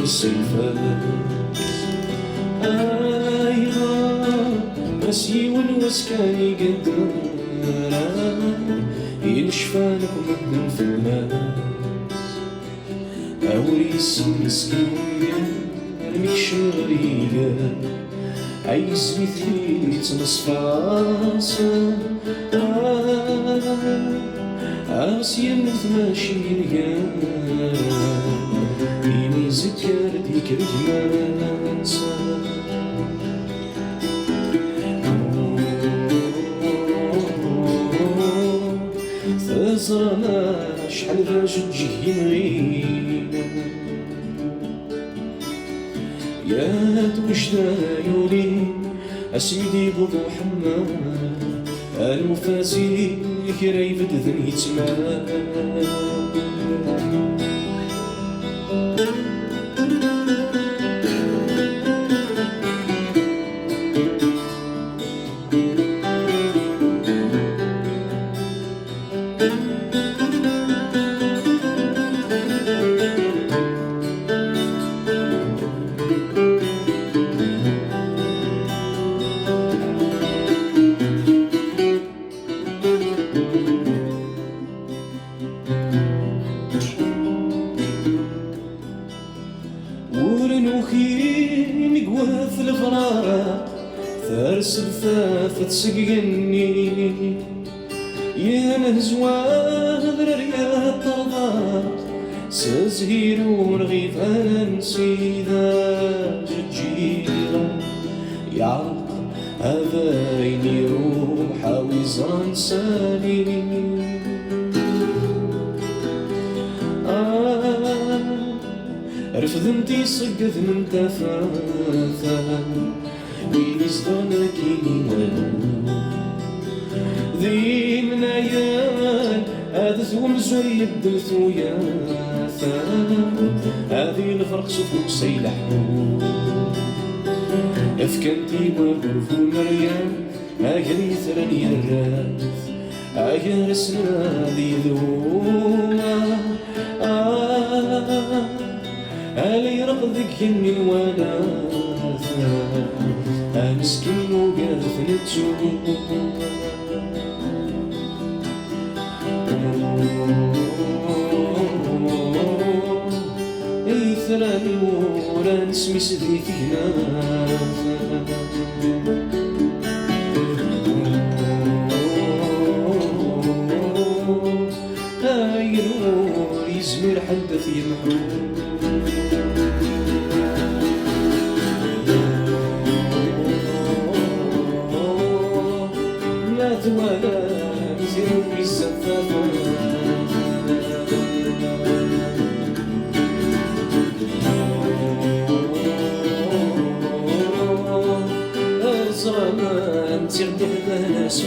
الصيفات مسي ونوس كان يقدر ينشفانك ومدن في الناس أوريسي مسكين رميك شغرية عايز مثلي تنصفاصا عاسيا ماشي نقال إني ذكر ديك الجماسة تزرنا شحال باش تجي نغينا يا توجنا يولي اسمي بوضو حمام المفازي كرايب دذن يتمان ورنوخي مقوى في الفراق ثارس بثافة تسقيني يا نهزواه ذريا الطباق سزهير ونغيب انا نسيدا ججيرا يعرق هذايني روحا وزران سالي رفضنتي صقت من تفاثا وين صدنا كيني ذي من عيال هذا ومزوي الدلث وياثا هذه الفرق صفوك سيلحو افكنتي وغرفو مريم اجري ثرني الراث اجرسنا ذي ذوما علي رقدك يمي الوناثا مسكين وقاف نتشوف اي ثراني ورا نسمي سدري في هناثا هاي نور يزمر حدث يمحو ولا مزيرو بالزفافة زمان تغدي حدا ناس